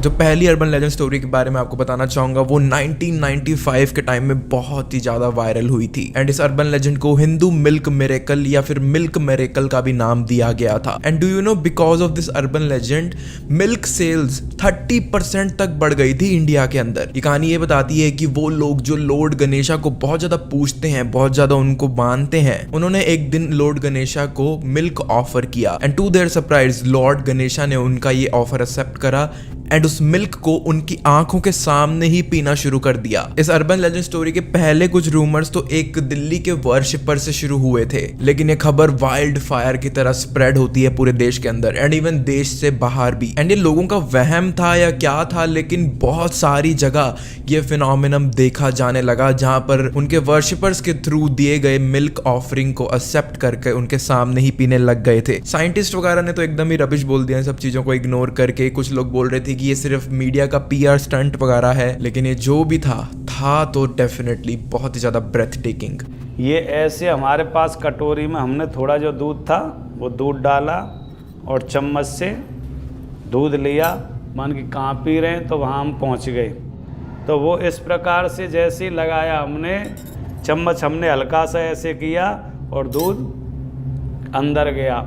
जो पहली urban legend story के बारे में आपको बताना चाहूंगा वो 1995 के टाइम में बहुत ही ज्यादा वायरल हुई थी। एंड इस अर्बन लेजेंड को हिंदू मिल्क मिरेकल या फिर मिल्क मिरेकल का भी नाम दिया गया था। And do you know, because of this urban legend milk sales 30% तक बढ़ गई थी इंडिया के अंदर। ये कहानी ये बताती है कि वो लोग जो लॉर्ड गणेशा को बहुत ज्यादा पूजते हैं, बहुत ज्यादा उनको मानते हैं, उन्होंने एक दिन लॉर्ड गणेशा को मिल्क ऑफर किया। And to their surprise Lord Ganesha ने उनका ये ऑफर एक्सेप्ट करा एंड उस मिल्क को उनकी आंखों के सामने ही पीना शुरू कर दिया। इस अर्बन लेजेंड स्टोरी के पहले कुछ रूमर्स तो एक दिल्ली के वर्शिपर से शुरू हुए थे, लेकिन ये खबर वाइल्ड फायर की तरह स्प्रेड होती है पूरे देश के अंदर एंड इवन देश से बाहर भी। एंड ये लोगों का वहम था या क्या था, लेकिन बहुत सारी जगह ये फिनोमिनम देखा जाने लगा जहां पर उनके वर्शिपर्स के थ्रू दिए गए मिल्क ऑफरिंग को एक्सेप्ट करके उनके सामने ही पीने लग गए थे। साइंटिस्ट वगैरह ने तो एकदम ही रबिश बोल दिया सब चीजों को इग्नोर करके। कुछ लोग बोल रहे थे कि ये सिर्फ मीडिया का पीआर स्टंट वगैरह है, लेकिन ये जो भी था तो डेफिनेटली बहुत ही ज्यादा ब्रेथ टेकिंग। ये ऐसे हमारे पास कटोरी में हमने थोड़ा जो दूध था वो दूध डाला और चम्मच से दूध लिया, मान के कहाँ पी रहे हैं तो वहाँ हम पहुँच गए। तो वो इस प्रकार से जैसे ही लगाया हमने चम्मच, हमने हल्का सा ऐसे किया और दूध अंदर गया।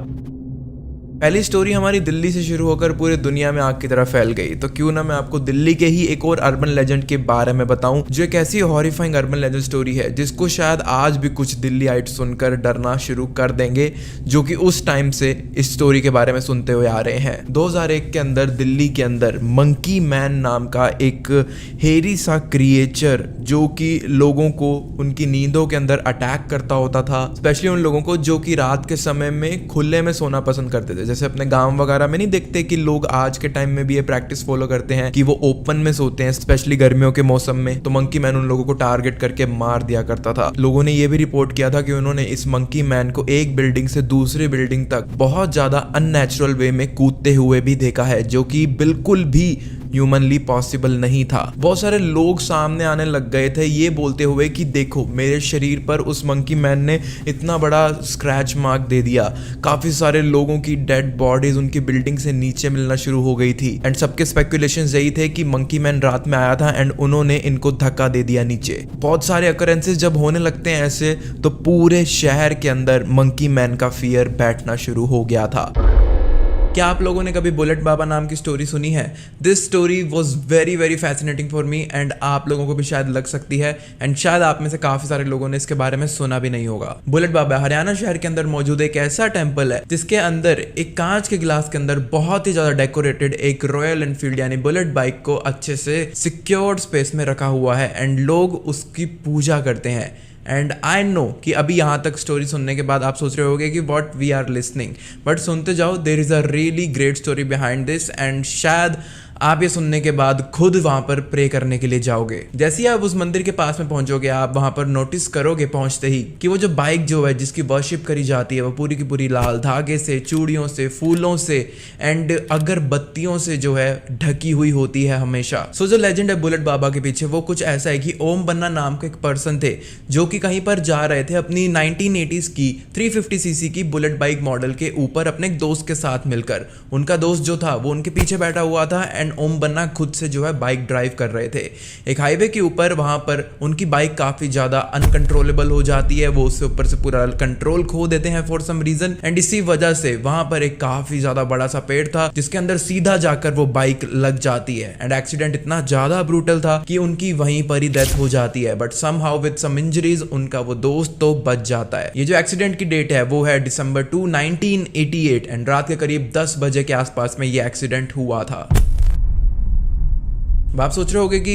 पहली स्टोरी हमारी दिल्ली से शुरू होकर पूरी दुनिया में आग की तरह फैल गई, तो क्यों ना मैं आपको दिल्ली के ही एक और अर्बन लेजेंड के बारे में बताऊं जो एक ऐसी हॉरिफाइंग अर्बन लेजेंड स्टोरी है जिसको शायद आज भी कुछ दिल्लीइट सुनकर डरना शुरू कर देंगे, जो कि उस टाइम से इस स्टोरी के बारे में सुनते हुए आ रहे हैं। 2001 के अंदर दिल्ली के अंदर मंकी मैन नाम का एक हेरी सा क्रिएचर जो कि लोगों को उनकी नींदों के अंदर अटैक करता होता था, स्पेशली उन लोगों को जो कि रात के समय में खुले में सोना पसंद करते थे। जैसे अपने गांव वगैरह में नहीं देखते कि लोग आज के टाइम में भी ये प्रैक्टिस फॉलो करते हैं कि वो ओपन में सोते हैं, स्पेशली गर्मियों के मौसम में। तो मंकी मैन उन लोगों को टारगेट करके मार दिया करता था। लोगों ने ये भी रिपोर्ट किया था कि उन्होंने इस मंकी मैन को एक बिल्डिंग से दूसरी बिल्डिंग तक बहुत ज्यादा अननेचुरल वे में कूदते हुए भी देखा है, जो कि बिल्कुल भी ह्यूमनली पॉसिबल नहीं था। बहुत सारे लोग सामने आने लग गए थे ये बोलते हुए कि देखो मेरे शरीर पर उस मंकी मैन ने इतना बड़ा स्क्रैच मार्क दे दिया। काफी सारे लोगों की डेड बॉडीज उनकी बिल्डिंग से नीचे मिलना शुरू हो गई थी एंड सबके स्पेकुलेशंस यही थे कि मंकी मैन रात में आया था एंड उन्होंने इनको धक्का दे दिया नीचे। बहुत सारे अकरेंसेस जब होने लगते हैं ऐसे, तो पूरे शहर के अंदर मंकी मैन का फियर बैठना शुरू हो गया था। क्या आप लोगों ने कभी बुलेट बाबा नाम की स्टोरी सुनी है? This story was very fascinating for me and आप लोगों को भी शायद लग सकती है एंड शायद आप में से काफी सारे लोगों ने इसके बारे में सुना भी नहीं होगा। बुलेट बाबा हरियाणा शहर के अंदर मौजूद एक ऐसा टेम्पल है जिसके अंदर एक कांच के गिलास के अंदर बहुत ही ज्यादा डेकोरेटेड एक रॉयल एनफील्ड यानी बुलेट बाइक को अच्छे से सिक्योर्ड स्पेस में रखा हुआ है एंड लोग उसकी पूजा करते हैं। एंड आई नो कि अभी यहाँ तक स्टोरी सुनने के बाद आप सोच रहे होगे कि what we are listening, but सुनते जाओ, there is a really great story behind this and शायद आप ये सुनने के बाद खुद वहां पर प्रे करने के लिए जाओगे। जैसे ही आप उस मंदिर के पास में पहुंचोगे आप वहां पर नोटिस करोगे पहुंचते ही कि वो जो बाइक जो है जिसकी वर्शिप करी जाती है वो पूरी की पूरी लाल धागे से, चूड़ियों से, फूलों से एंड अगरबत्तियों से जो है ढकी हुई होती है हमेशा। सो जो लेजेंड है बुलेट बाबा के पीछे वो कुछ ऐसा है कि ओम बन्ना नाम के एक पर्सन थे जो कि कहीं पर जा रहे थे अपनी 1980s की 350cc की बुलेट बाइक मॉडल के ऊपर अपने एक दोस्त के साथ मिलकर। उनका दोस्त जो था वो उनके पीछे बैठा हुआ था एंड ओम बन्ना खुद से जो है बाइक ड्राइव कर रहे थे। एक हाईवे के ऊपर वहां पर उनकी बाइक काफी ज्यादा अनकंट्रोलेबल हो जाती है, वो उससे ऊपर से पूरा कंट्रोल खो देते हैं फॉर सम रीजन एंड इसी वजह से वहां पर एक काफी ज्यादा बड़ा सा पेड़ था जिसके अंदर सीधा जाकर वो बाइक लग जाती है एंड एक्सीडेंट इतना ज्यादा ब्रूटल था कि उनकी वहीं पर ही डेथ हो जाती है, but somehow with some injuries उनका वो दोस्त तो बच जाता है। ये जो एक्सीडेंट की डेट है वो है December 2, 1988 एंड रात के करीब 10 बजे के आसपास में ये एक्सीडेंट हुआ था। आप सोच रहे होगे कि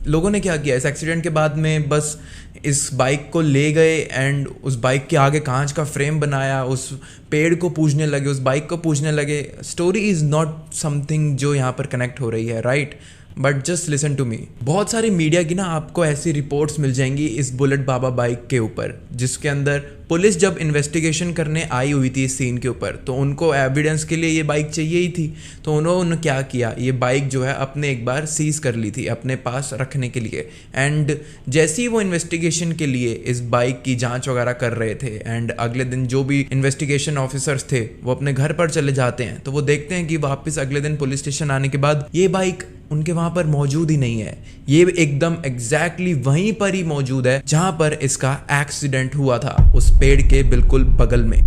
लोगों ने क्या किया इस एक्सीडेंट के बाद में, बस इस बाइक को ले गए एंड उस बाइक के आगे कांच का फ्रेम बनाया, उस पेड़ को पूजने लगे, उस बाइक को पूजने लगे। स्टोरी इज़ नॉट समथिंग जो यहाँ पर कनेक्ट हो रही है, right? But just listen to me. बहुत सारी मीडिया की ना आपको ऐसी रिपोर्ट्स मिल जाएंगी इस बुलेट बाबा बाइक के ऊपर जिसके अंदर पुलिस जब इन्वेस्टिगेशन करने आई हुई थी इस सीन के ऊपर, तो उनको एविडेंस के लिए ये बाइक चाहिए ही थी। तो उन्होंने क्या किया, ये बाइक जो है अपने एक बार सीज कर ली थी अपने पास रखने के लिए। एंड जैसे ही वो इन्वेस्टिगेशन के लिए इस बाइक की जांच वगैरह कर रहे थे, एंड अगले दिन जो भी इन्वेस्टिगेशन ऑफिसर्स थे वो अपने घर पर चले जाते हैं, तो वो देखते हैं कि वापस अगले दिन पुलिस स्टेशन आने के बाद ये बाइक उनके वहां पर मौजूद ही नहीं है। ये एकदम एग्जैक्टली वहीं पर ही मौजूद है जहां पर इसका एक्सीडेंट हुआ था, उस पेड़ के बिल्कुल बगल में।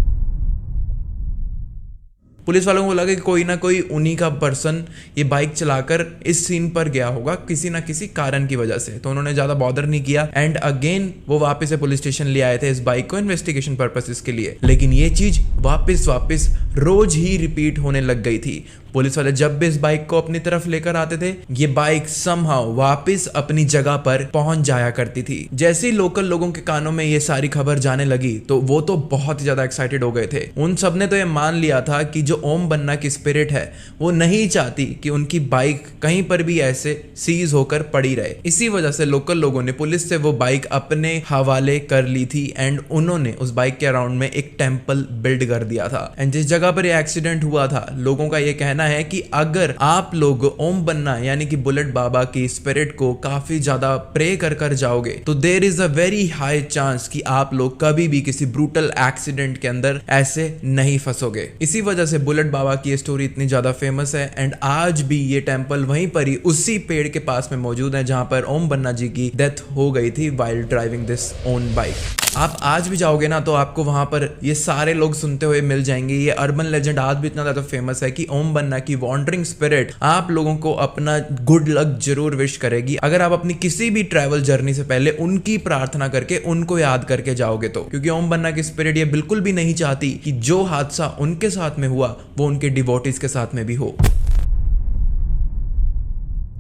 पुलिस वालों को लगा कि कोई ना कोई उन्हीं का पर्सन ये बाइक चलाकर इस सीन पर गया होगा किसी ना किसी कारण की वजह से, तो उन्होंने ज़्यादा बॉदर नहीं किया। एंड अगेन वो वापस से पुलिस स्टेशन ले आए थे इस बाइक को इन्वेस्टिगेशन पर्पसेस के लिए। लेकिन ये चीज़ वापस रोज ही रिपीट होने लग गई थी। पुलिस वाले जब भी इस बाइक को अपनी तरफ लेकर आते थे, ये बाइक समहाउ वापस अपनी जगह पर पहुंच जाया करती थी। जैसे ही लोकल लोगों के कानों में ये सारी खबर जाने लगी, तो वो तो बहुत ही ज्यादा एक्साइटेड हो गए थे। उन सब ने तो ये मान लिया था कि जो ओम बन्ना की स्पिरिट है वो नहीं चाहती कि उनकी बाइक कहीं पर भी ऐसे सीज होकर पड़ी रहे। इसी वजह से लोकल लोगों ने पुलिस से वो बाइक अपने हवाले कर ली थी। एंड उन्होंने उस बाइक के अराउंड में एक टेम्पल बिल्ड कर दिया था। एंड जिस जगह पर ये एक्सीडेंट हुआ था, लोगों का ये कहना है कि अगर आप लोग ओम बन्ना यानी कि बुलेट बाबा की स्पिरिट को काफी ज्यादा प्रे कर जाओगे, तो there is a very high chance कि आप लोग कभी भी किसी ब्रूटल एक्सीडेंट के अंदर ऐसे नहीं फंसोगे। इसी वजह से बुलेट बाबा की ये स्टोरी इतनी ज्यादा फेमस है। एंड आज भी ये टेम्पल वहीं पर ही उसी पेड़ के पास में मौजूद है जहां पर ओम बन्ना जी की डेथ हो गई थी while driving this own bike. आप आज भी जाओगे ना, तो आपको वहां पर ये सारे लोग सुनते हुए मिल जाएंगे। ये अर्बन लेजेंड आज भी इतना ज्यादा फेमस है कि ओम बन्ना की वॉन्डरिंग स्पिरिट आप लोगों को अपना गुड लक जरूर विश करेगी अगर आप अपनी किसी भी ट्रैवल जर्नी से पहले उनकी प्रार्थना करके उनको याद करके जाओगे तो। क्योंकि ओम बन्ना की स्पिरिट ये बिल्कुल भी नहीं चाहती कि जो हादसा उनके साथ में हुआ वो उनके डिवोटीज के साथ में भी हो।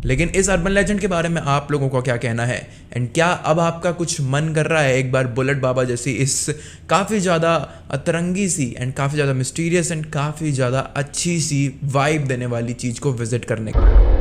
लेकिन इस अर्बन लेजेंड के बारे में आप लोगों को क्या कहना है? एंड क्या अब आपका कुछ मन कर रहा है एक बार बुलेट बाबा जैसी इस काफ़ी ज़्यादा अतरंगी सी एंड काफ़ी ज़्यादा मिस्टीरियस एंड काफ़ी ज़्यादा अच्छी सी वाइब देने वाली चीज़ को विजिट करने का?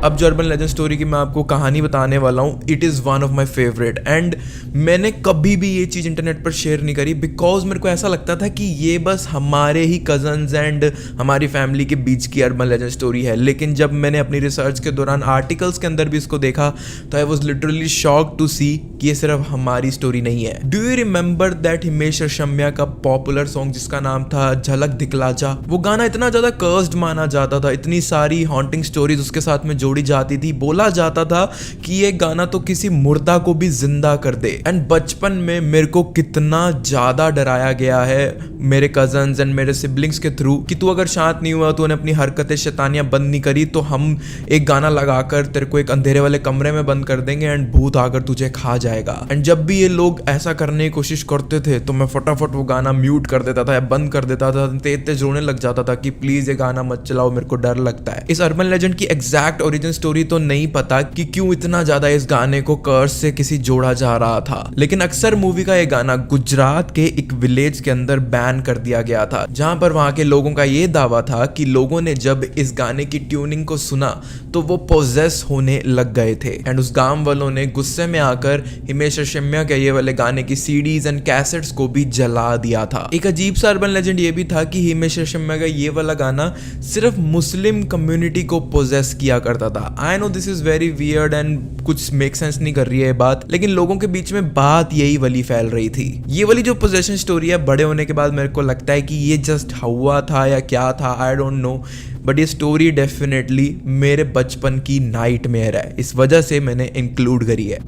अब जो अर्बन लेजेंड स्टोरी की मैं आपको कहानी बताने वाला हूँ, it is one of my favourite. And मैंने कभी भी ये चीज़ इंटरनेट पर शेयर नहीं करी, बिकॉज मेरे को ऐसा लगता था कि ये बस हमारे ही कजन्स एंड हमारी फैमिली के बीच की अर्बन लेजेंड स्टोरी है। लेकिन जब मैंने अपनी रिसर्च के दौरान आर्टिकल्स के अंदर भी इसको देखा, तो I was literally shocked to see कि ये सिर्फ हमारी स्टोरी नहीं है। Do you remember that Himesh Reshammiya का पॉपुलर सॉन्ग जिसका नाम था झलक दिखला जा? वो गाना इतना ज़्यादा कर्स्ड माना जाता था, इतनी सारी हॉन्टिंग स्टोरीज उसके साथ में जोड़ी जाती थी। बोला जाता था कि ये गाना तो किसी मुर्दा को भी जिंदा कर दे। एंड बचपन में मेरे को कितना ज्यादा डराया गया है मेरे कजन्स एंड मेरे सिबलिंग्स के थ्रू कि तू अगर शांत नहीं हुआ, तूने अपनी हरकतें शैतानियां बंद नहीं करी, तो हम एक गाना लगाकर तेरे को एक अंधेरे वाले कमरे में बंद कर देंगे एंड भूत आकर तुझे खा जाएगा। एंड जब भी ये लोग ऐसा करने की कोशिश करते थे, तो मैं फटाफट वो गाना म्यूट कर देता था या बंद कर देता था, तेज रोने लग जाता था कि प्लीज ये गाना मत चलाओ, मेरे को डर लगता है। इस अर्बन लेजेंड की एग्जैक्ट ओरिजिन स्टोरी तो नहीं पता कि क्यों इतना ज्यादा इस गाने को कर्स से किसी जोड़ा जा रहा था, लेकिन अक्सर मूवी का ये गाना गुजरात के एक विलेज के अंदर बैन कर दिया गया था, जहां पर वहां के लोगों का ये दावा था कि लोगों ने जब इस गाने की ट्यूनिंग को सुना तो वो पोजेस होने लग गए थे। एंड उस गांव वालों ने गुस्से में आकर हिमेश रेशमिया के ये वाले गाने की सीडीज एंड कैसेट्स को भी जला दिया था। एक अजीब सा अर्बन लेजेंड ये भी था कि हिमेश रेशमिया का ये वाला गाना सिर्फ मुस्लिम कम्युनिटी को पोजेस किया करता था। I know this is very weird and कुछ मेक सेंस नहीं कर रही है बात, लेकिन लोगों के बीच में बात यही वाली फैल रही थी। ये वाली जो पोजेशन स्टोरी है, बड़े होने के बाद मेरे को लगता है कि ये जस्ट हुआ था या क्या था, आई डोंट नो, बट ये स्टोरी डेफिनेटली मेरे बचपन की नाइटमेयर है, इस वजह से मैंने इंक्लूड करी है।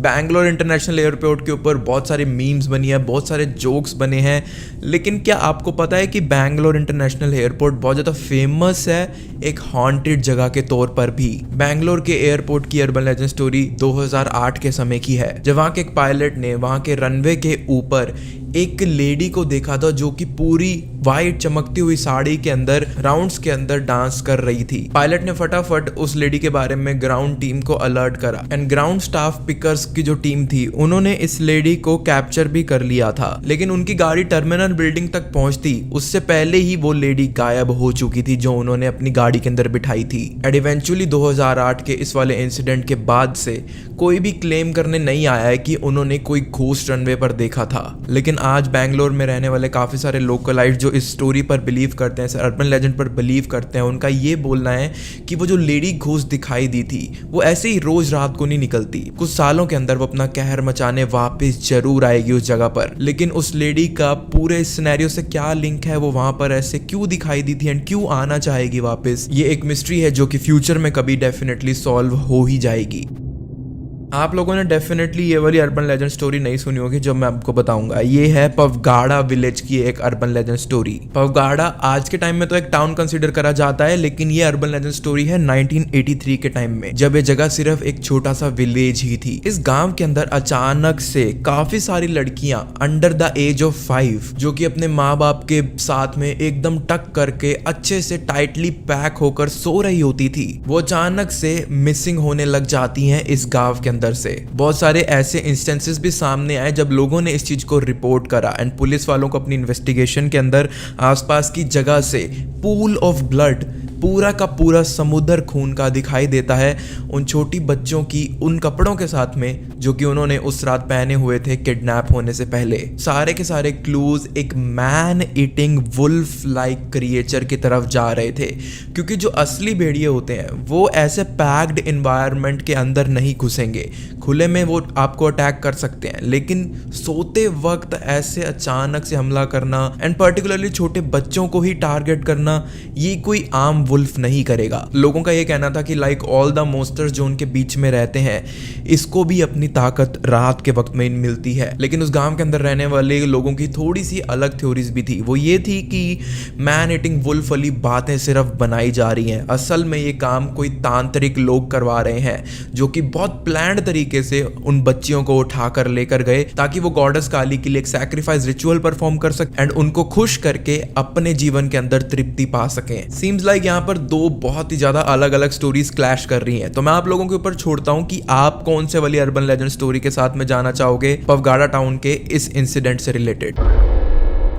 बैंगलोर इंटरनेशनल एयरपोर्ट के ऊपर बहुत सारे मीम्स बनी है, बहुत सारे जोक्स बने हैं, लेकिन क्या आपको पता है कि बैंगलोर इंटरनेशनल एयरपोर्ट बहुत ज़्यादा फेमस है एक हॉन्टेड जगह के तौर पर भी। बैंगलोर के एयरपोर्ट की अर्बन लेजेंड स्टोरी 2008 के समय की है, जब वहाँ के एक पायलट ने वहाँ के रनवे के ऊपर एक लेडी को देखा था जो कि पूरी वाइट चमकती हुई साड़ी के अंदर राउंड्स के अंदर डांस कर रही थी। पायलट ने फटाफट उस लेडी के बारे में ग्राउंड टीम को अलर्ट करा एंड ग्राउंड स्टाफ पिकर्स की जो टीम थी उन्होंने इस लेडी को कैप्चर भी कर लिया था, लेकिन उनकी गाड़ी टर्मिनल बिल्डिंग तक पहुंचती उससे पहले ही वो लेडी गायब हो चुकी थी जो उन्होंने अपनी गाड़ी के अंदर बिठाई थी। एंड इवेंचुअली 2008 के इस वाले इंसिडेंट के बाद से कोई भी क्लेम करने नहीं आया है कि उन्होंने कोई घोस्ट रनवे पर देखा था। लेकिन आज बैंगलोर में रहने वाले काफी सारे लोकलाइट जो इस स्टोरी पर बिलीव करते हैं, इस अर्बन लेजेंड पर बिलीव करते हैं, उनका ये बोलना है कि वो जो लेडी घोस्ट दिखाई दी थी वो ऐसे ही रोज रात को नहीं निकलती, कुछ सालों के अंदर वो अपना कहर मचाने वापस जरूर आएगी उस जगह पर। लेकिन उस लेडी का पूरे सिनेरियो से क्या लिंक है, वो वहां पर ऐसे क्यों दिखाई दी थी एंड क्यों आना चाहेगी वापस, ये एक मिस्ट्री है जो कि फ्यूचर में कभी डेफिनेटली सॉल्व हो ही जाएगी। आप लोगों ने डेफिनेटली ये वाली अर्बन लेजेंड स्टोरी नहीं सुनी होगी जो मैं आपको बताऊंगा। ये है पवगाड़ा विलेज की एक अर्बन लेजेंड स्टोरी। पवगाड़ा आज के टाइम में तो एक टाउन कंसीडर करा जाता है, लेकिन ये अर्बन लेजेंड स्टोरी है 1983 के टाइम में, जब ये जगह सिर्फ एक छोटा सा विलेज ही थी। इस गांव के अंदर अचानक से काफी सारी लड़कियां अंडर द एज ऑफ 5 जो कि अपने माँ बाप के साथ में एकदम टक करके अच्छे से टाइटली पैक होकर सो रही होती थी, वो अचानक से मिसिंग होने लग जाती हैं इस गांव के अंदर से। बहुत सारे ऐसे इंस्टेंसेस भी सामने आए जब लोगों ने इस चीज को रिपोर्ट करा एंड पुलिस वालों को अपनी इन्वेस्टिगेशन के अंदर आसपास की जगह से पूल ऑफ ब्लड, पूरा का पूरा समुद्र खून का दिखाई देता है उन छोटी बच्चों की उन कपड़ों के साथ में जो कि उन्होंने उस रात पहने हुए थे किडनैप होने से पहले। सारे के सारे क्लूज एक man eating wolf like creature की तरफ जा रहे थे, क्योंकि जो असली भेड़िए होते हैं वो ऐसे पैक्ड इन्वायरमेंट के अंदर नहीं घुसेंगे, खुले में वो आपको अटैक कर सकते हैं, लेकिन सोते वक्त ऐसे अचानक से हमला करना एंड पर्टिकुलरली छोटे बच्चों को ही टारगेट करना, ये कोई आम वुल्फ नहीं करेगा। लोगों का ये कहना था कि लाइक ऑल द मोस्टर्स जो उनके बीच में रहते हैं, इसको भी अपनी ताकत रात के वक्त में मिलती है। लेकिन उस गांव के अंदर रहने वाले लोगों की थोड़ी सी अलग थ्योरीज भी थी। वो ये थी कि मैन ईटिंग वुल्फ वाली बातें सिर्फ बनाई जा रही हैं, असल में ये काम कोई तांत्रिक लोग करवा रहे हैं जो कि बहुत प्लान्ड तरीके से उन बच्चियों को उठा कर लेकर गए ताकि वो गॉडेस काली के लिए एक सैक्रिफाइस रिचुअल परफॉर्म कर सके एंड उनको खुश करके अपने जीवन के अंदर तृप्ति पा सकें। सीम्स लाइक यहाँ पर दो बहुत ही ज्यादा अलग अलग स्टोरीज क्लैश कर रही हैं, तो मैं आप लोगों के ऊपर छोड़ता हूं कि आप कौन से वाली अर्बन लेजेंड स्टोरी के साथ में जाना चाहोगे पवगाड़ा टाउन के इस इंसिडेंट से रिलेटेड।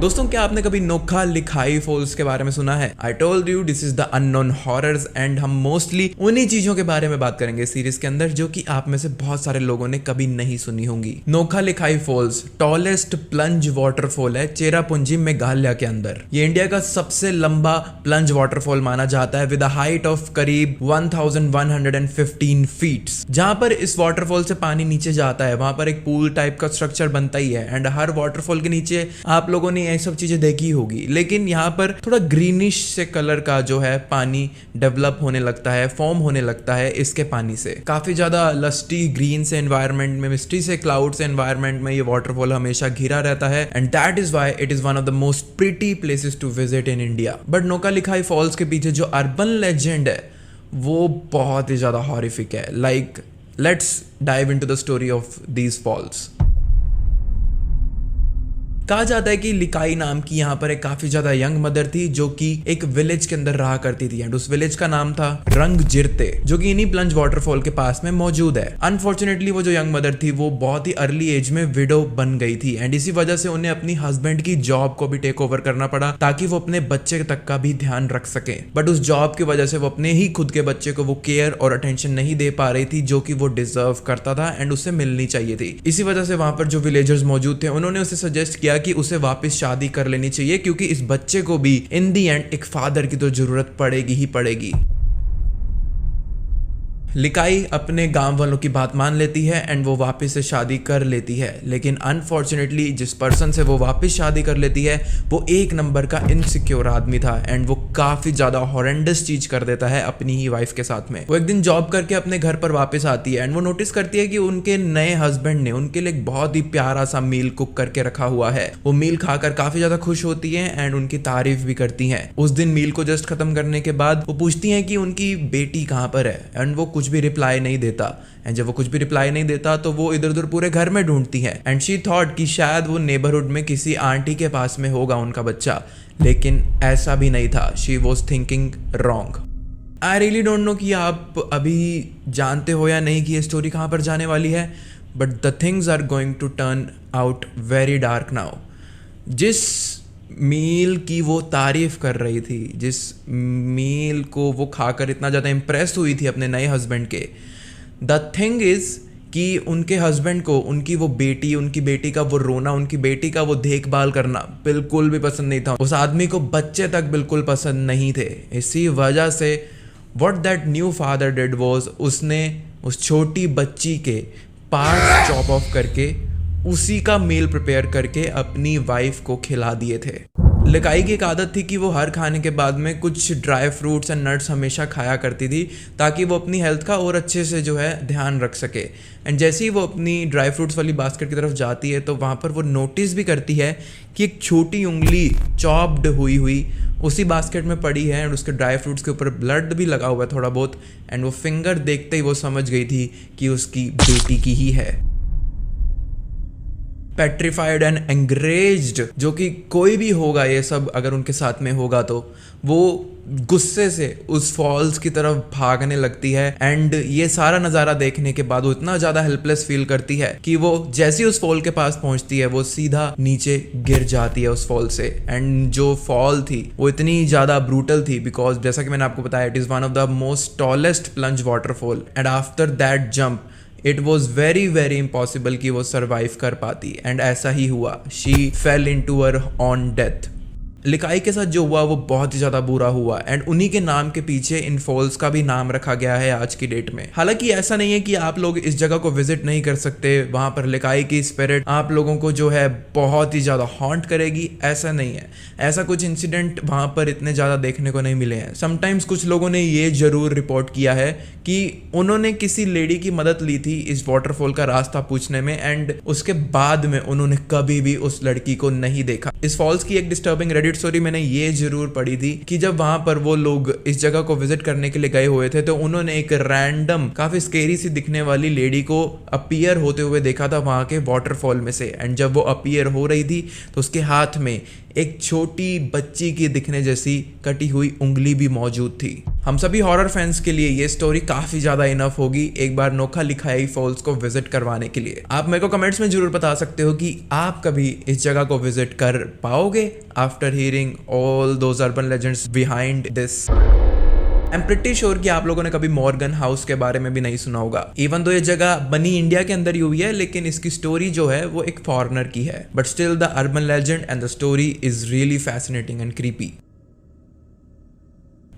दोस्तों, क्या आपने कभी नोखा लिखाई फॉल्स के बारे में सुना है? I told you this is the unknown horrors and हम मोस्टली उन्हीं चीजों के बारे में बात करेंगे सीरीज के अंदर जो कि आप में से बहुत सारे लोगों ने कभी नहीं सुनी होंगी। नोखा लिखाई फॉल्स टॉलेस्ट प्लंज वाटरफॉल है चेरापूंजी मेघालय के अंदर। ये इंडिया का सबसे लंबा प्लंज वाटरफॉल माना जाता है विद अ हाइट ऑफ करीब 1115 फीट। जहां पर इस वाटरफॉल से पानी नीचे जाता है वहां पर एक पूल टाइप का स्ट्रक्चर बनता ही है एंड हर वाटरफॉल के नीचे आप लोगों ने ये सब चीजें देखी होगी, लेकिन यहाँ पर थोड़ा ग्रीनिश से कलर का जो है पानी डेवलप होने लगता है, फॉर्म होने लगता है इसके पानी से। काफी ज्यादा लस्टी ग्रीन से एनवायरनमेंट में, मिस्टी से क्लाउड से एनवायरनमेंट में ये वाटरफॉल हमेशा घिरा रहता है and that is why it is one of the most pretty places to visit in India. But Nohkalikai falls के पीछे जो अर्बन लेजेंड है वो बहुत ही ज्यादा हॉरिफिक है। Like let's dive into the story of these falls. कहा जाता है कि लिकाई नाम की यहाँ पर एक काफी ज्यादा यंग मदर थी जो कि एक विलेज के अंदर रहा करती थी एंड उस विलेज का नाम था रंग जिरते जो कि इन्हीं प्लंज वाटरफॉल के पास में मौजूद है। अनफॉर्चुनेटली वो जो यंग मदर थी वो बहुत ही अर्ली एज में विडो बन गई थी एंड इसी वजह से उन्हें अपनी हस्बैंड की जॉब को भी टेक ओवर करना पड़ा ताकि वो अपने बच्चे तक का भी ध्यान रख सके। बट उस जॉब की वजह से वो अपने ही खुद के बच्चे को वो केयर और अटेंशन नहीं दे पा रही थी जो कि वो डिजर्व करता था एंड उसे मिलनी चाहिए थी। इसी वजह से वहां पर जो विलेजर्स मौजूद थे उन्होंने उसे सजेस्ट किया कि उसे वापस शादी कर लेनी चाहिए क्योंकि इस बच्चे को भी इन दी एंड एक फादर की तो जरूरत पड़ेगी ही पड़ेगी। लिकाई अपने गांव वालों की बात मान लेती है एंड वो वापस से शादी कर लेती है, लेकिन अनफॉर्चुनेटली जिस पर्सन से वो वापस शादी कर लेती है वो एक नंबर का इनसिक्योर आदमी था एंड वो काफी ज्यादा हॉरेंडस चीज कर देता है अपनी ही वाइफ के साथ में। वो एक दिन जॉब करके अपने घर पर वापस आती है एंड वो नोटिस करती है कि उनके नए हस्बैंड ने उनके लिए एक बहुत ही प्यारा सा मील कुक करके रखा हुआ है। वो मील खाकर काफी ज्यादा खुश होती है एंड उनकी तारीफ भी करती है। उस दिन मील को जस्ट खत्म करने के बाद वो पूछती है कि उनकी बेटी कहाँ पर है एंड वो कुछ कुछ भी रिप्लाई नहीं देता। एंड जब वो कुछ भी रिप्लाई नहीं देता तो वो इधर उधर पूरे घर में ढूंढती है। एंड शी थॉट कि शायद वो नेबरहुड में किसी आंटी के पास में होगा उनका बच्चा, लेकिन ऐसा भी नहीं था। She was thinking wrong. I really don't know कि आप अभी जानते हो या नहीं कि ये स्टोरी कहाँ पर जाने वाली है, but the things are going to turn out very dark now. जिस मील की वो तारीफ कर रही थी, जिस मील को वो खाकर इतना ज़्यादा इम्प्रेस हुई थी अपने नए हस्बैंड के, द थिंग इज़ कि उनके हस्बैंड को उनकी वो बेटी, उनकी बेटी का वो रोना, उनकी बेटी का वो देखभाल करना बिल्कुल भी पसंद नहीं था। उस आदमी को बच्चे तक बिल्कुल पसंद नहीं थे। इसी वजह से what that new father did was, उसने उस छोटी बच्ची के पार्ट्स चॉप ऑफ करके उसी का मील प्रिपेयर करके अपनी वाइफ को खिला दिए थे। लिकाई की एक आदत थी कि वो हर खाने के बाद में कुछ ड्राई फ्रूट्स एंड नट्स हमेशा खाया करती थी, ताकि वो अपनी हेल्थ का और अच्छे से जो है ध्यान रख सके। एंड जैसे ही वो अपनी ड्राई फ्रूट्स वाली बास्केट की तरफ जाती है तो वहाँ पर वो नोटिस भी करती है कि एक छोटी उंगली चॉप्ड हुई उसी बास्केट में पड़ी है, एंड उसके ड्राई फ्रूट्स के ऊपर ब्लड भी लगा हुआ है थोड़ा बहुत। एंड वो फिंगर देखते ही वो समझ गई थी कि उसकी बेटी की ही है। पेट्रिफाइड एंड एंग्रेज्ड, जो कि कोई भी होगा ये सब अगर उनके साथ में होगा तो वो गुस्से से उस फॉल्स की तरफ भागने लगती है। एंड ये सारा नज़ारा देखने के बाद वो इतना ज़्यादा हेल्पलेस फील करती है कि वो जैसे ही उस फॉल के पास पहुंचती है वो सीधा नीचे गिर जाती है उस फॉल से। एंड जो फॉल थी वो इतनी ज़्यादा ब्रूटल थी बिकॉज जैसा कि मैंने आपको बताया, it is one of the most tallest plunge waterfall. And after that jump it was very very impossible कि वो सर्वाइव कर पाती। एंड ऐसा ही हुआ, she fell into her own death. Likai के साथ जो हुआ वो बहुत ही ज़्यादा बुरा हुआ। एंड उन्हीं के नाम के पीछे इन फॉल्स का भी नाम रखा गया है आज की डेट में। हालांकि ऐसा नहीं है कि आप लोग इस जगह को विजिट नहीं कर सकते, वहाँ पर लिकाई की स्पिरिट आप लोगों को जो है बहुत ही ज़्यादा हॉन्ट करेगी, ऐसा नहीं है। ऐसा कुछ इंसिडेंट वहाँ पर इतने ज़्यादा देखने को नहीं मिले हैं। समटाइम्स कुछ लोगों ने ये ज़रूर रिपोर्ट किया है कि उन्होंने किसी लेडी की मदद ली थी इस वाटरफॉल का रास्ता पूछने में, एंड उसके बाद में उन्होंने कभी भी उस लड़की को नहीं देखा। इस फॉल्स की एक डिस्टर्बिंग रेडिट स्टोरी मैंने ये जरूर पढ़ी थी कि जब वहां पर वो लोग इस जगह को विजिट करने के लिए गए हुए थे तो उन्होंने एक रैंडम काफी स्केरी सी दिखने वाली लेडी को अपीयर होते हुए देखा था वहां के वाटरफॉल में से। एंड जब वो अपीयर हो रही थी तो उसके हाथ में एक छोटी बच्ची की दिखने जैसी कटी हुई उंगली भी मौजूद थी। हम सभी हॉरर फैंस के लिए ये स्टोरी काफी ज्यादा इनफ होगी एक बार नोखा लिखाई फॉल्स को विजिट करवाने के लिए। आप मेरे को कमेंट्स में जरूर बता सकते हो कि आप कभी इस जगह को विजिट कर पाओगे after hearing all those urban legends behind this. I am pretty sure कि आप लोगों ने कभी मॉर्गन हाउस के बारे में भी नहीं सुना होगा। इवन दो ये जगह बनी इंडिया के अंदर ही हुई है, लेकिन इसकी स्टोरी जो है वो एक फॉरेनर की है। But still the urban legend and the story is really fascinating and creepy.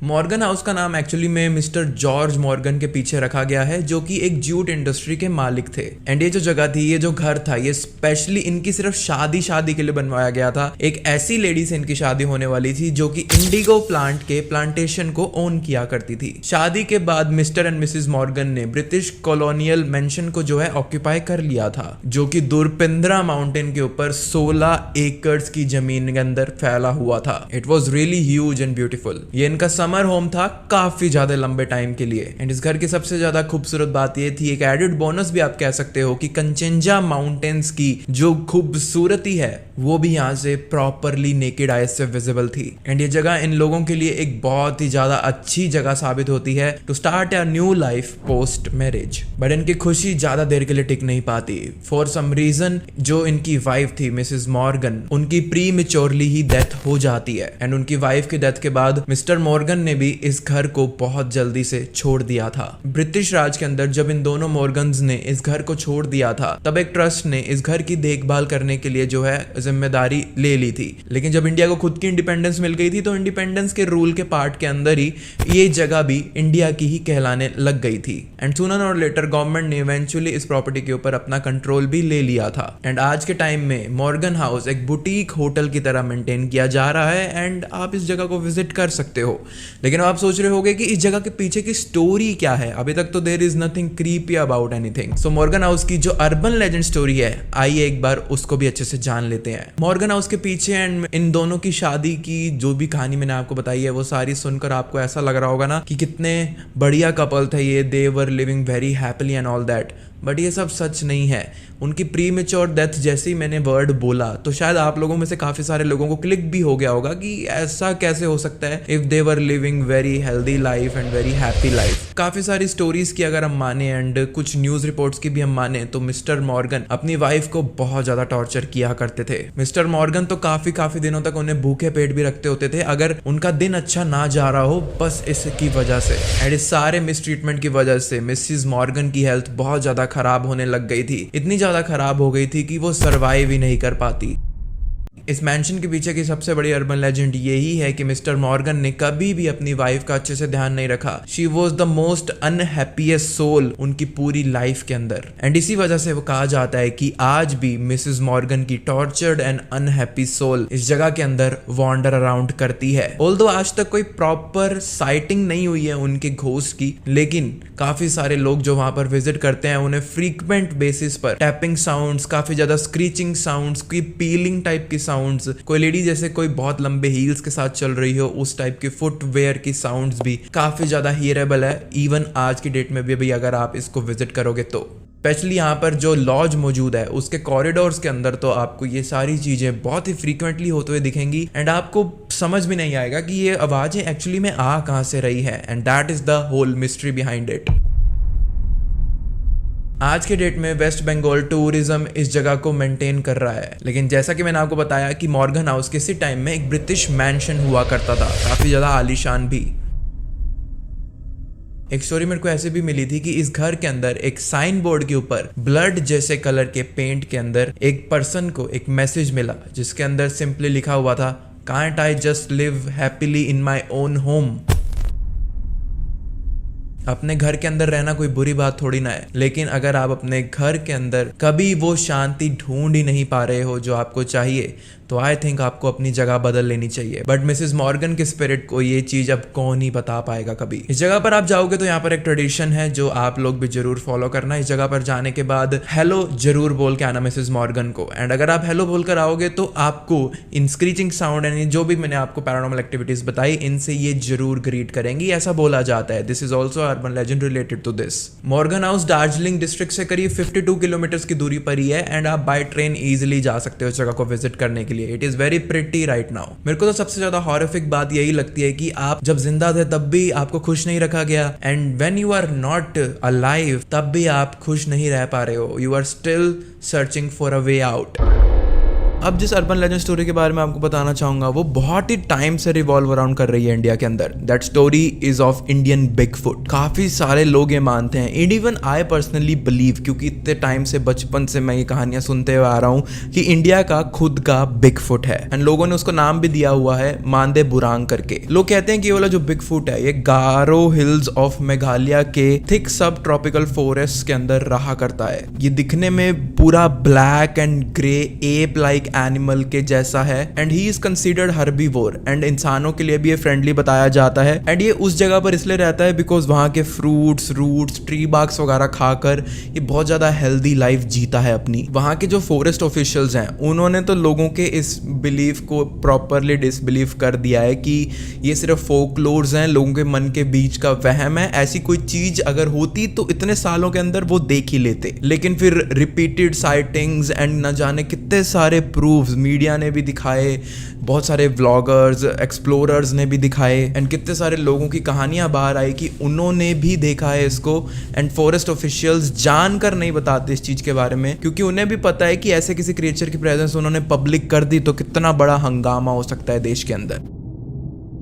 Morgan house का नाम एक्चुअली में मिस्टर जॉर्ज मॉर्गन के पीछे रखा गया है, जो कि एक जूट इंडस्ट्री के मालिक थे। एंड ये जो जगह थी, ये जो घर था, ये स्पेशली इनकी सिर्फ शादी के लिए बनवाया गया था। एक ऐसी लेडी से इनकी शादी होने वाली थी जो कि इंडिगो प्लांट के प्लांटेशन को ओन किया करती थी। शादी के बाद मिस्टर एंड मिसेस मॉर्गन ने ब्रिटिश कॉलोनियल मेंशन को जो है ऑक्यूपाई कर लिया था, जो कि दुरपिंद्रा माउंटेन के ऊपर 16 एकड़ की जमीन के अंदर फैला हुआ था। It was really huge and beautiful. ये इनका समर होम था काफी ज्यादा लंबे टाइम के लिए। एंड इस घर की सबसे ज्यादा खूबसूरत बात ये थी, एक एडेड बोनस भी आप कह सकते हो, कि कंचनजा माउंटेन्स की जो खूबसूरती है वो भी यहाँ से प्रॉपरली नेकेड आईज से विजिबल थी। एंड ये जगह इन लोगों के लिए एक बहुत ही ज्यादा अच्छी जगह साबित होती है to start a new life post marriage. But इनकी खुशी ज्यादा देर के लिए टिक नहीं पाती। फॉर सम रीजन जो इनकी वाइफ थी मिसेस मॉर्गन, उनकी प्री मेच्योरली ही डेथ हो जाती है। एंड उनकी वाइफ की डेथ के बाद मिस्टर मॉर्गन ने भी इस घर को बहुत जल्दी से छोड़ दिया था। ब्रिटिश राज के अंदर जब इन दोनों मॉर्गन्स ने इस घर को छोड़ दिया था, तब एक ट्रस्ट ने इस घर की देखभाल करने के लिए जो है जिम्मेदारी ले ली थी। लेकिन जब इंडिया को खुद की इंडिपेंडेंस मिल गई थी तो इंडिपेंडेंस के रूल के पार्ट के अंदर ही ये जगह भी इंडिया की ही कहलाने लग गई थी। एंड सूनर और लेटर गवर्नमेंट ने इवेंचुअली इस प्रॉपर्टी के ऊपर अपना कंट्रोल भी ले लिया था। एंड आज के टाइम में मॉर्गन हाउस एक बुटीक होटल की तरह मेंटेन किया जा रहा है। एंड आप इस जगह को विजिट कर सकते हो। लेकिन आप सोच रहे होगे कि इस जगह के पीछे की स्टोरी क्या है। अभी तक तो there is nothing creepy about anything. So Morgan house की जो अर्बन लेजेंड स्टोरी है, आइए एक बार उसको भी अच्छे से जान लेते हैं। मॉर्गन हाउस के पीछे एंड इन दोनों की शादी की जो भी कहानी मैंने आपको बताई है, वो सारी सुनकर आपको ऐसा लग रहा होगा ना कि कितने बढ़िया कपल थे ये, they were living very happily and all that. But ये सब सच नहीं है। उनकी प्री मेच्योर डेथ जैसे ही मैंने वर्ड बोला तो शायद आप लोगों में से काफ़ी सारे लोगों को क्लिक भी हो गया होगा कि ऐसा कैसे हो सकता है if they were living very healthy life and very happy life. काफ़ी सारी स्टोरीज की अगर हम माने एंड कुछ न्यूज़ रिपोर्ट्स की भी हम माने तो मिस्टर मॉर्गन अपनी वाइफ को बहुत ज़्यादा टॉर्चर किया करते थे। मिस्टर मॉर्गन तो काफ़ी दिनों तक उन्हें भूखे पेट भी रखते होते थे अगर उनका दिन अच्छा ना जा रहा हो, बस इसकी वजह से। एंड इस सारे मिसट्रीटमेंट की वजह से मिसिज मॉर्गन की हेल्थ बहुत ज़्यादा खराब होने लग गई थी। इतनी ज़्यादा खराब हो गई थी कि वो सरवाइव ही नहीं कर पाती। इस मैंशन के पीछे की सबसे बड़ी अर्बन लेजेंड यही है कि मिस्टर मॉर्गन ने कभी भी अपनी वाइफ का अच्छे से ध्यान नहीं रखा। She was the most unhappiest soul उनकी पूरी लाइफ के अंदर। एंड इसी वजह से वो कहा जाता है कि आज भी मिसेस मॉर्गन की टॉर्चर्ड एंड अनहैप्पी सोल इस जगह के अंदर वॉन्डर अराउंड करती है। ऑल्दो आज तक कोई प्रॉपर साइटिंग नहीं हुई है उनके घोस्ट की, लेकिन काफी सारे लोग जो वहां पर विजिट करते हैं उन्हें फ्रीक्वेंट बेसिस पर टैपिंग साउंड्स, काफी ज्यादा स्क्रीचिंग साउंड्स, की पीलिंग टाइप की साउंड्स, कोई लेडी जैसे कोई बहुत लंबे हील्स के साथ चल रही हो उस टाइप की फुटवेयर की साउंड्स भी काफी ज्यादा हियरेबल है इवन आज की डेट में भी अगर आप इसको विजिट करोगे तो। स्पेशली यहाँ पर जो लॉज मौजूद है उसके कॉरिडोर्स के अंदर तो आपको ये सारी चीजें बहुत ही फ्रीक्वेंटली होते हुए दिखेंगी एंड आपको समझ में नहीं आएगा कि ये आवाजें एक्चुअली में आ कहाँ से रही है। And that is the whole mystery behind it. आज के डेट में वेस्ट बंगाल टूरिज्म इस जगह को मेंटेन कर रहा है, लेकिन जैसा कि मैंने आपको बताया कि मॉर्गन हाउस किसी टाइम में एक ब्रिटिश मैंशन हुआ करता था, काफी ज्यादा आलीशान भी। एक स्टोरी मेरे को ऐसे भी मिली थी कि इस घर के अंदर एक साइन बोर्ड के ऊपर ब्लड जैसे कलर के पेंट के अंदर एक पर्सन को एक मैसेज मिला जिसके अंदर सिंपली लिखा हुआ था, can't I just live happily in my own home. अपने घर के अंदर रहना कोई बुरी बात थोड़ी ना है, लेकिन अगर आप अपने घर के अंदर कभी वो शांति ढूंढ ही नहीं पा रहे हो जो आपको चाहिए तो आई थिंक आपको अपनी जगह बदल लेनी चाहिए। बट मिसेस मॉर्गन के स्पिरिट को ये चीज अब कौन ही बता पाएगा कभी। इस जगह पर आप जाओगे तो यहाँ पर एक ट्रेडिशन है जो आप लोग भी जरूर फॉलो करना। इस जगह पर जाने के बाद हेलो जरूर बोल के आना मिसेस मॉर्गन को। एंड अगर आप हेलो बोल कर आओगे तो आपको इन स्क्रीचिंग साउंड यानी जो भी मैंने आपको पैरानॉर्मल एक्टिविटीज बताई इनसे ये जरूर ग्रीट करेंगी, ऐसा बोला जाता है। This is also urban legend related to this. Morgan house Darjeeling district से करीब 52 किलोमीटर की दूरी पर ही है एंड आप बाय ट्रेन इजिली जा सकते हो इस जगह को विजिट करने के लिए। It is very pretty right now. मेरे को तो सबसे ज्यादा हॉरिफिक बात यही लगती है कि आप जब जिंदा थे तब भी आपको खुश नहीं रखा गया and when you are not alive तब भी आप खुश नहीं रह पा रहे हो। You are still searching for a way out. अब जिस अर्बन लेजेंड स्टोरी के बारे में आपको बताना चाहूंगा वो बहुत ही टाइम से रिवॉल्व अराउंड कर रही है इंडिया के अंदर। That story is of Indian Bigfoot. काफी सारे लोग ये मानते हैं, इवन आई पर्सनली बिलीव, क्योंकि इतने टाइम से बचपन से मैं ये कहानियां सुनते हुए आ रहा हूँ कि इंडिया का खुद का बिगफुट है एंड लोगों ने उसको नाम भी दिया हुआ है मांदे बुरांग करके। लोग कहते हैं कि ये वाला जो बिगफुट है ये गारो हिल्स ऑफ मेघालय के थिक सब ट्रॉपिकल फॉरेस्ट के अंदर रहा करता है। ये दिखने में पूरा black and grey ape like animal के जैसा है and he is considered herbivore and इंसानों के लिए भी ये फ्रेंडली बताया जाता है। एंड ये उस जगह पर इसलिए रहता है बिकॉज वहाँ के फ्रूट्स, रूट्स, ट्री बार्क्स वगैरह खाकर ये बहुत ज्यादा हेल्दी लाइफ जीता है अपनी। वहाँ के जो फॉरेस्ट ऑफिशियल्स हैं उन्होंने तो लोगों के इस बिलीफ को प्रॉपरली डिसबिलीव कर दिया है कि ये सिर्फ फोकलोर्स हैं, लोगों के मन के बीच का वहम है। ऐसी कोई चीज अगर होती तो इतने सालों के अंदर वो देख ही लेते। लेकिन फिर रिपीटेड साइटिंग्स एंड न जाने कितने सारे प्रूफ्स मीडिया ने भी दिखाए, बहुत सारे व्लॉगर्स, एक्सप्लोरर्स ने भी दिखाए एंड कितने सारे लोगों की कहानियां बाहर आई कि उन्होंने भी देखा है इसको। एंड फॉरेस्ट ऑफिशियल्स जानकर नहीं बताते इस चीज के बारे में क्योंकि उन्हें भी पता है कि ऐसे किसी क्रिएचर की प्रेजेंस उन्होंने पब्लिक कर दी तो कितना बड़ा हंगामा हो सकता है देश के अंदर।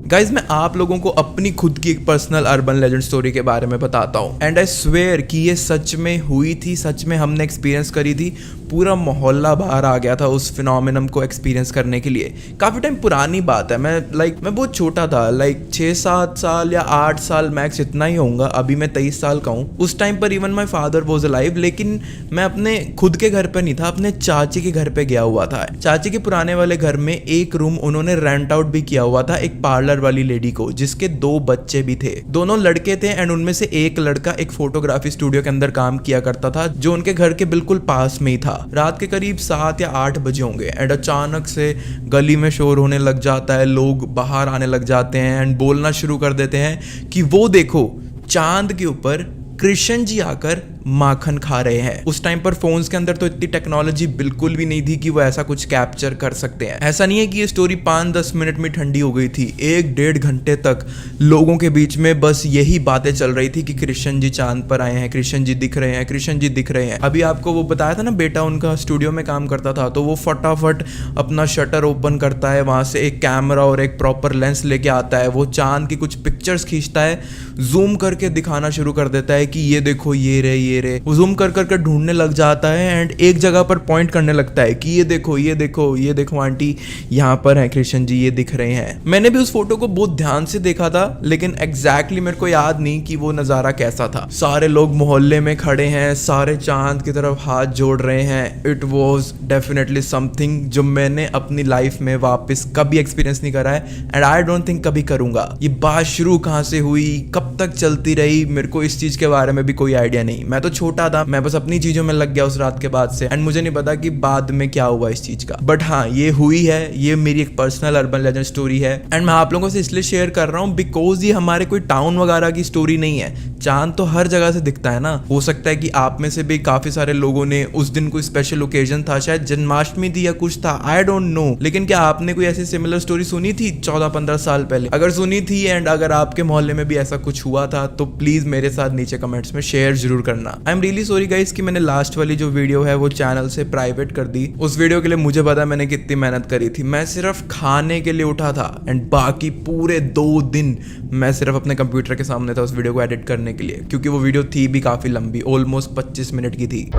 गाइज मैं आप लोगों को अपनी खुद की एक पर्सनल अर्बन लेजेंड स्टोरी के बारे में बताता हूँ एंड आई स्वेयर कि ये सच में हुई थी, सच में हमने एक्सपीरियंस करी थी। पूरा मोहल्ला बाहर आ गया था उस फिनोमिनम को एक्सपीरियंस करने के लिए। काफ़ी टाइम पुरानी बात है, मैं बहुत छोटा था, 6-7 साल या 8 साल मैक्स इतना ही होऊंगा। अभी मैं 23 साल का हूँ। उस टाइम पर even my father was alive, लेकिन मैं अपने खुद के घर पर नहीं था, अपने चाची के घर पे गया हुआ था। चाची के पुराने वाले घर में एक रूम उन्होंने रेंट आउट भी किया हुआ था एक पार्लर पार्लर वाली लेडी को, जिसके 2 बच्चे भी थे। दोनों लड़के थे एंड उनमें से एक लड़का एक फोटोग्राफी स्टूडियो के अंदर काम किया करता था, जो उनके घर के बिल्कुल पास में ही था। रात के करीब 7 या 8 बजे होंगे एंड अचानक से गली में शोर होने लग जाता है, लोग बाहर आने लग जाते हैं एंड बोलना शुरू कर देते हैं कि वो देखो, चांद के ऊपर कृष्ण जी आकर माखन खा रहे हैं। उस टाइम पर फोन्स के अंदर तो इतनी टेक्नोलॉजी बिल्कुल भी नहीं थी कि वो ऐसा कुछ कैप्चर कर सकते हैं। ऐसा नहीं है कि ये स्टोरी 5-10 मिनट में ठंडी हो गई थी। 1-1.5 घंटे तक लोगों के बीच में बस यही बातें चल रही थी कि कृष्ण जी चांद पर आए हैं, कृष्ण जी दिख रहे हैं, कृष्ण जी दिख रहे हैं। अभी आपको वो बताया था ना, बेटा उनका स्टूडियो में काम करता था, तो वो फटाफट अपना शटर ओपन करता है, वहां से एक कैमरा और एक प्रॉपर लेंस लेके आता है, वो चांद की कुछ पिक्चर्स खींचता है, जूम करके दिखाना शुरू कर देता है कि ये देखो, ये रे वो जूम कर कर ढूंढने लग जाता है एंड एक जगह पर पॉइंट करने लगता है कि ये देखो, ये देखो, ये देखो आंटी, यहाँ पर है कृष्ण जी, ये दिख रहे हैं। मैंने भी उस फोटो को बहुत ध्यान से देखा था, लेकिन एग्जैक्टली मेरे को याद नहीं कि वो नजारा कैसा था। सारे लोग मोहल्ले में खड़े हैं, सारे चांद की तरफ हाथ जोड़ रहे हैं। इट वॉज डेफिनेटली समथिंग जो मैंने अपनी लाइफ में वापस कभी एक्सपीरियंस नहीं करा है एंड आई डोंट थिंक कभी करूंगा। ये बात शुरू कहाँ से हुई, कब तक चलती रही, मेरे को इस चीज के बारे में भी कोई आइडिया नहीं। मैं तो छोटा था, मैं बस अपनी चीजों में लग गया उस रात के बाद से एंड मुझे नहीं पता कि बाद में क्या हुआ इस चीज का। बट हाँ, ये हुई है, ये मेरी एक पर्सनल अर्बन लेजेंड स्टोरी है एंड मैं आप लोगों से इसलिए शेयर कर रहा हूँ बिकॉज ये हमारे कोई टाउन वगैरह की स्टोरी नहीं है। चांद तो हर जगह से दिखता है ना। हो सकता है कि आप में से भी काफी सारे लोगों ने उस दिन कोई स्पेशल ओकेजन था, शायद जन्माष्टमी थी या कुछ था, आई डोंट नो, लेकिन क्या आपने कोई ऐसी सिमिलर स्टोरी सुनी थी 14-15 साल पहले? अगर सुनी थी एंड अगर आपके मोहल्ले में भी ऐसा कुछ हुआ था तो प्लीज मेरे साथ नीचे कमेंट्स में शेयर जरूर करना। I am really sorry guys कि मैंने लास्ट वाली जो वीडियो है वो चैनल से प्राइवेट कर दी। उस वीडियो के लिए मुझे पता मैंने कितनी मेहनत करी थी। मैं सिर्फ खाने के लिए उठा था एंड बाकी पूरे 2 दिन मैं सिर्फ अपने कंप्यूटर के सामने था उस वीडियो को एडिट करने के लिए, क्योंकि वो वीडियो थी भी काफी लंबी, ऑलमोस्ट 25 मिनट की थी।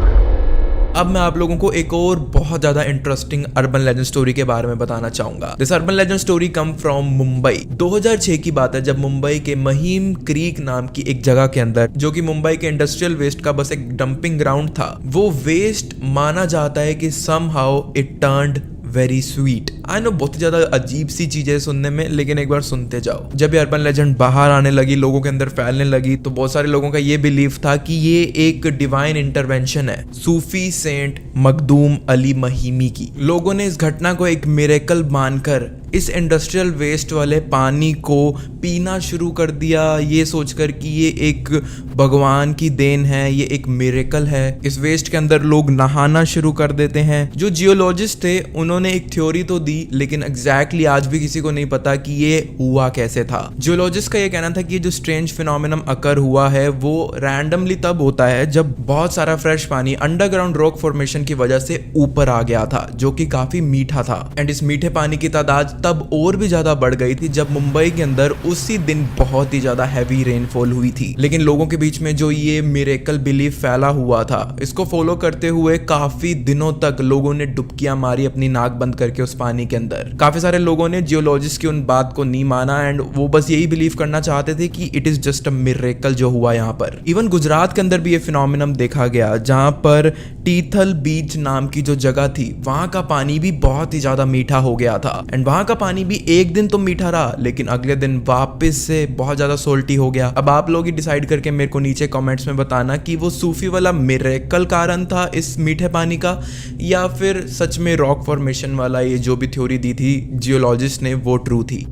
अब मैं आप लोगों को एक और बहुत ज्यादा इंटरेस्टिंग अर्बन लेजेंड स्टोरी के बारे में बताना चाहूंगा। This urban legend story come from Mumbai. 2006 की बात है जब मुंबई के महिम क्रीक नाम की एक जगह के अंदर, जो कि मुंबई के इंडस्ट्रियल वेस्ट का बस एक डंपिंग ग्राउंड था, वो वेस्ट माना जाता है कि somehow it turned very sweet. I know बहुत ज्यादा अजीब सी चीजें सुनने में, लेकिन एक बार सुनते जाओ। जब ये अर्बन लेजेंड बाहर आने लगी, लोगों के अंदर फैलने लगी, तो बहुत सारे लोगों का ये बिलीफ था कि ये एक डिवाइन इंटरवेंशन है सूफी सेंट मखदूम अली महिमी की। लोगों ने इस घटना को एक मिरेकल मानकर इस इंडस्ट्रियल वेस्ट वाले पानी को पीना शुरू कर दिया, ये सोचकर कि ये एक भगवान की देन है, ये एक मिरेकल है। इस वेस्ट के अंदर लोग नहाना शुरू कर देते हैं। जो जियोलॉजिस्ट थे उन्होंने एक थ्योरी तो दी, लेकिन एग्जैक्टली आज भी किसी को नहीं पता कि ये हुआ कैसे था। जियोलॉजिस्ट का ये कहना था कि जो स्ट्रेंज फिनोमेनन अकर हुआ है वो रैंडमली तब होता है जब बहुत सारा फ्रेश पानी अंडरग्राउंड रॉक फॉर्मेशन की वजह से ऊपर आ गया था, जो कि काफी मीठा था। एंड इस मीठे पानी की तादाद तब और भी ज्यादा बढ़ गई थी जब मुंबई के अंदर उसी दिन बहुत ही ज्यादा हैवी रेनफॉल हुई थी। लेकिन लोगों के बीच में जो ये मिरेकल बिलीफ फैला हुआ था, इसको फॉलो करते हुए काफी दिनों तक लोगों ने डुबकियां मारी अपनी नाक बंद करके उस पानी के अंदर। काफी सारे लोगों ने जियोलॉजिस्ट की उन बात को नहीं माना एंड वो बस यही बिलीव करना चाहते थे कि it is just a miracle जो हुआ यहाँ पर। इवन गुजरात के अंदर भी ये फिनोमिनन देखा गया, जहां पर टीथल बीच नाम की जो जगह थी, वहां का पानी भी बहुत ही ज्यादा मीठा हो गया था। एंड वहां का पानी भी एक दिन तो मीठा रहा, लेकिन अगले दिन वापस से बहुत ज्यादा सोल्टी हो गया। अब आप लोग ही डिसाइड करके मेरे को नीचे कमेंट्स में बताना कि वो सूफी वाला मिरेकल कारण था इस मीठे पानी का, या फिर सच में रॉक फॉर्मेशन वाला ये जो भी थ्योरी दी थी जियोलॉजिस्ट ने वो ट्रू थी।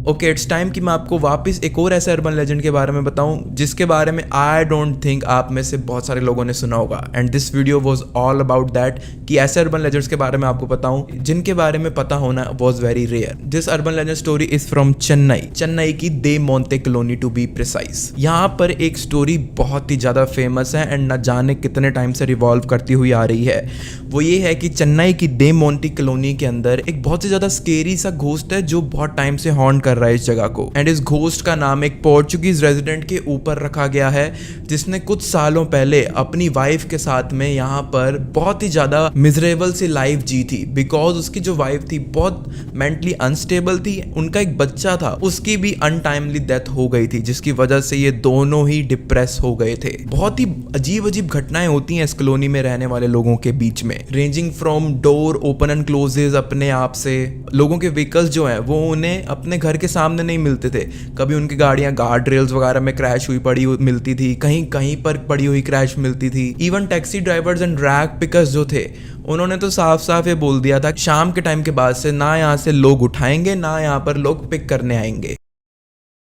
ओके, इट्स टाइम कि मैं आपको वापस एक और ऐसे अर्बन लेजेंड के बारे में बताऊं जिसके बारे में आई डोंट थिंक आप में से बहुत सारे लोगों ने सुना होगा। And this video was all about that कि ऐसे अर्बन लेजेंड्स के बारे में आपको बताऊं जिनके बारे में पता होना was very rare. This urban legend story is from Chennai की De Monte colony to be precise. यहाँ पर एक स्टोरी बहुत ही ज्यादा फेमस है एंड न जाने कितने टाइम से रिवॉल्व करती हुई आ रही है। वो ये है कि चेन्नई की दे मोंटे कॉलोनी के अंदर एक बहुत ही ज्यादा स्केरी सा घोस्ट है जो बहुत टाइम से हॉन्ट कर रहा है इस जगह को। एंड इस घोस्ट का नाम एक पोर्चुगीज रेजिडेंट के ऊपर रखा गया है जिसने कुछ सालों पहले अपनी वाइफ के साथ में यहाँ पर बहुत ही ज्यादा मिजरेबल सी लाइफ जी थी, बिकॉज उसकी जो वाइफ थी बहुत मेंटली अनस्टेबल थी। उनका एक बच्चा था, उसकी भी अनटाइमली डेथ हो गई थी, जिसकी वजह से ये दोनों ही डिप्रेस हो गए थे। बहुत ही अजीब अजीब घटनाएं होती हैं इस कॉलोनी में रहने वाले लोगों के बीच में, ranging from door open and closes अपने आप से। लोगों के व्हीकल्स जो हैं वो उन्हें अपने घर के सामने नहीं मिलते थे, कभी उनकी गाड़ियां गार्ड रेल्स वगैरह में क्रैश हुई पड़ी मिलती थी, कहीं कहीं पर पड़ी हुई क्रैश मिलती थी। Even taxi drivers and rag pickers जो थे उन्होंने तो साफ साफ ये बोल दिया था शाम के टाइम के बाद से ना यहाँ से लोग उठाएंगे ना यहाँ पर लोग पिक करने आएंगे।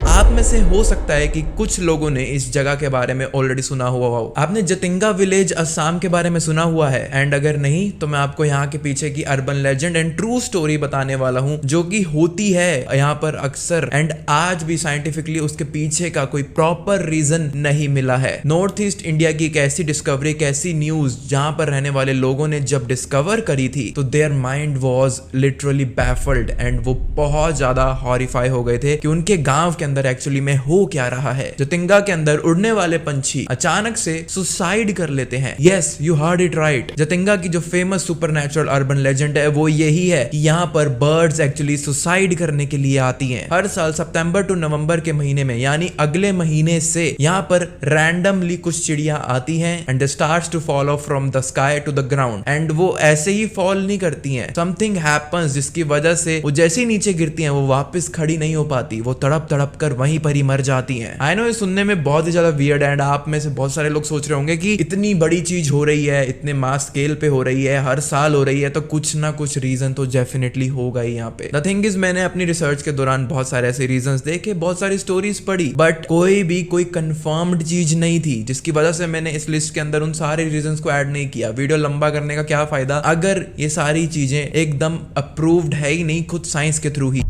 आप में से हो सकता है कि कुछ लोगों ने इस जगह के बारे में ऑलरेडी सुना हुआ हो। आपने जतिंगा विलेज असम के बारे में सुना हुआ है, एंड अगर नहीं तो मैं आपको यहाँ के पीछे की urban legend and true story बताने वाला हूँ जो कि होती है यहाँ पर अक्सर, एंड आज भी साइंटिफिकली उसके पीछे का कोई प्रॉपर रीजन नहीं मिला है। नॉर्थ ईस्ट इंडिया की एक ऐसी डिस्कवरी, एक ऐसी न्यूज जहाँ पर रहने वाले लोगों ने जब डिस्कवर करी थी तो their mind was literally baffled, and वो बहुत ज्यादा हॉरिफाई हो गए थे कि उनके गांव के अंदर एक्चुअली में हो क्या रहा है। जतिंगा के अंदर उड़ने वाले पंछी अचानक से सुसाइड कर लेते हैं। Yes, you heard it right. Jatinga की जो फेमस सुपरनैचुरल अर्बन लेजेंड है वो यही है कि यहाँ पर बर्ड्स एक्चुअली सुसाइड करने के लिए आती हैं। हर साल सितंबर टू नवंबर के महीने में, यानी अगले महीने से यहाँ पर रैंडमली कुछ चिड़िया आती हैं and they starts to fall off from the sky to the ground, and वो ऐसे ही फॉल नहीं करती हैं। समथिंग हैपेंस जिसकी वजह से वो जैसे ही नीचे गिरती हैं वो वापस खड़ी नहीं हो पाती, वो तड़प तड़प कर वहीं पर ही मर जाती हैं। आई नो ये सुनने में बहुत ही ज्यादा वियर्ड है, एंड आप में से बहुत सारे लोग सोच रहे होंगे कि इतनी बड़ी चीज हो रही है, इतने मास स्केल पे हो रही है, हर साल हो रही है, तो कुछ ना कुछ रीजन तो डेफिनेटली होगा ही यहाँ पे। द थिंग इज, मैंने अपनी रिसर्च के दौरान बहुत सारे ऐसे रीजंस देखे, बहुत सारी स्टोरीज पढ़ी, बट कोई कंफर्म्ड चीज नहीं थी, जिसकी वजह से मैंने इस लिस्ट के अंदर उन सारे रीजंस को ऐड नहीं किया। वीडियो लंबा करने का क्या फायदा अगर ये सारी चीजें एकदम अप्रूव्ड है ही नहीं खुद साइंस के थ्रू ही।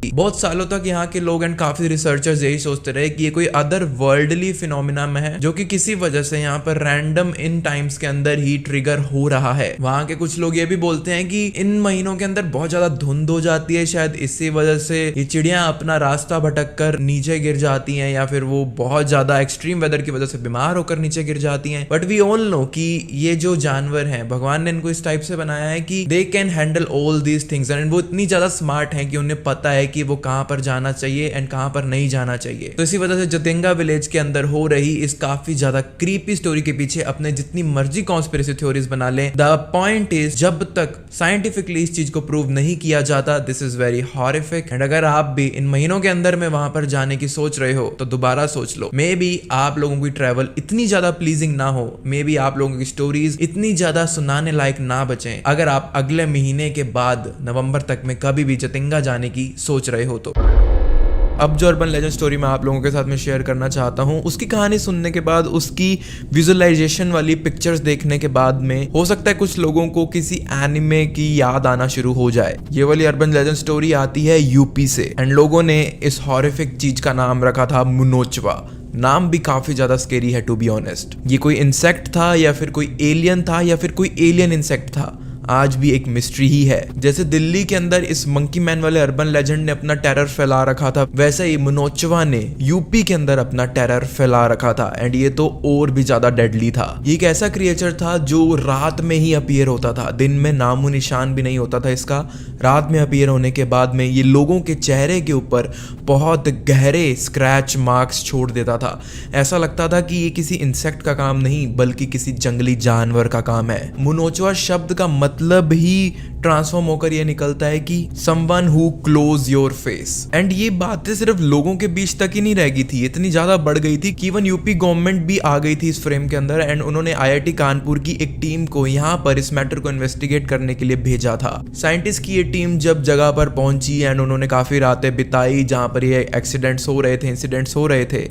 बहुत सालों तक यहाँ के लोग एंड काफी रिसर्चर्स यही सोचते रहे कि ये कोई अदर वर्ल्डली फिनोमिना में है जो कि किसी वजह से यहाँ पर रैंडम इन टाइम्स के अंदर ही ट्रिगर हो रहा है। वहां के कुछ लोग ये भी बोलते हैं कि इन महीनों के अंदर बहुत ज्यादा धुंध हो जाती है, शायद इसी वजह से ये चिड़िया अपना रास्ता भटक कर नीचे गिर जाती हैं, या फिर वो बहुत ज्यादा एक्सट्रीम वेदर की वजह से बीमार होकर नीचे गिर जाती हैं। बट वी ऑल नो कि ये जो जानवर हैं भगवान ने इनको इस टाइप से बनाया है कि they can handle all these things, and वो इतनी ज्यादा स्मार्ट हैं कि उन्हें पता है कि वो कहां पर जाना चाहिए एंड कहां पर नहीं जाना चाहिए। तो इसी वजह से जतिंगा विलेज के अंदर हो रही इस काफी ज्यादा क्रीपी स्टोरी के पीछे अपने जितनी मर्जी कॉन्स्पिरेसी थ्योरीज बना लें, द पॉइंट इज जब तक साइंटिफिकली इस चीज को प्रूव नहीं किया जाता this is very horrific. And अगर आप भी इन महीनों के अंदर में वहां पर जाने की सोच रहे हो तो दोबारा सोच लो। मे बी आप लोगों की ट्रैवल इतनी ज्यादा प्लीजिंग ना हो, मे बी आप लोगों की स्टोरीज इतनी ज्यादा सुनाने लायक ना बचें अगर आप अगले महीने के बाद नवंबर तक में कभी भी जतिंगा जाने की सोच रहे हो तो। अब जो अर्बन लेजेंड स्टोरी मैं आप लोगों के साथ में शेयर करना चाहता हूँ, उसकी कहानी सुनने के बाद, उसकी विजुअलाइजेशन वाली पिक्चर्स देखने के बाद में हो सकता है कुछ लोगों को किसी एनिमे की याद आना शुरू हो जाए। ये वाली अर्बन लेजेंड स्टोरी आती है यूपी से, एंड लोगों ने इस हॉरिफिक चीज का नाम रखा था मुनोचवा। नाम भी काफी ज्यादा स्केरी है टू बी ऑनेस्ट। ये कोई इंसेक्ट था या फिर कोई एलियन था या फिर कोई एलियन इंसेक्ट था, आज भी एक मिस्ट्री ही है। जैसे दिल्ली के अंदर इस मंकी मैन वाले अर्बन लेजेंड ने अपना टेरर फैला रखा था, वैसे ही मुनोचवा ने यूपी के अंदर अपना टेरर फैला रखा था, एंड ये तो और भी ज्यादा डेडली था। ये एक ऐसा क्रिएचर था जो रात में ही अपीयर होता था, दिन में नामो निशान भी नहीं होता था इसका। रात में अपीयर होने के बाद में ये लोगों के चेहरे के ऊपर बहुत गहरे स्क्रैच मार्क्स छोड़ देता था। ऐसा लगता था कि ये किसी इंसेक्ट का काम नहीं बल्कि किसी जंगली जानवर का काम है। मुनोचवा शब्द का मतलब ही ट्रांसफॉर्म होकर ये निकलता है कि someone who close your face. And ये बातें सिर्फ लोगों के बीच तक ही नहीं रह गई थी, इतनी ज्यादा बढ़ गई थी कि इवन यूपी गवर्नमेंट भी आ गई थी इस फ्रेम के अंदर, एंड उन्होंने आईआईटी कानपुर की एक टीम को यहाँ पर इस मैटर को इन्वेस्टिगेट करने के लिए भेजा था। साइंटिस्ट की ये टीम जब जगह पर पहुंची एंड उन्होंने काफी रातें बिताई जहां पर ये एक्सीडेंट्स हो रहे थे, इंसिडेंट्स हो रहे थे,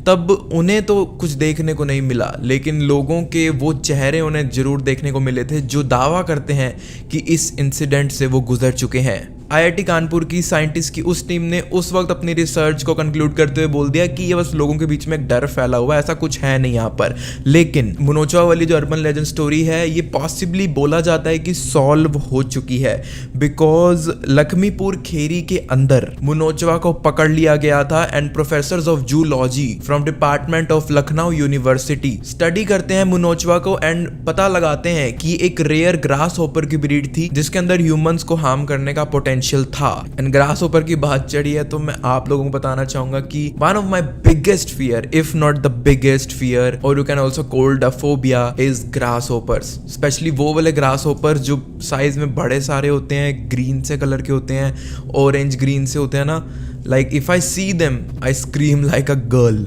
तब उन्हें तो कुछ देखने को नहीं मिला, लेकिन लोगों के वो चेहरे उन्हें जरूर देखने को मिले थे जो दावा करते हैं कि इस इंसिडेंट से वो गुजर चुके हैं। आईआईटी कानपुर की साइंटिस्ट की उस टीम ने उस वक्त अपनी रिसर्च को कंक्लूड करते हुए बोल दिया कि ये बस लोगों के बीच में एक डर फैला हुआ है, ऐसा कुछ है नहीं यहाँ पर। लेकिन मुनोचवा वाली जो अर्बन लेजेंड स्टोरी है ये पॉसिबली बोला जाता है कि सॉल्व हो चुकी है, बिकॉज लक्ष्मीपुर खेरी के अंदर मुनोचवा को पकड़ लिया गया था, and professors of zoology from department of Lucknow university study करते हैं मुनोचवा को, एंड पता लगाते हैं कि एक रेयर ग्रास होपर की ब्रीड थी जिसके अंदर ह्यूमंस को हार्म करने का पोटेंशियल पोटेंशियल था। एंड ग्रास होपर की बात चढ़ी है तो मैं आप लोगों को बताना चाहूंगा कि one of my biggest fear, if not the biggest fear, और you can also called a phobia, is grasshoppers. Especially वो वाले ग्रास होपर जो साइज में बड़े सारे होते हैं, ग्रीन से कलर के होते हैं, ऑरेंज ग्रीन से होते हैं ना, like if I see them I scream like a girl.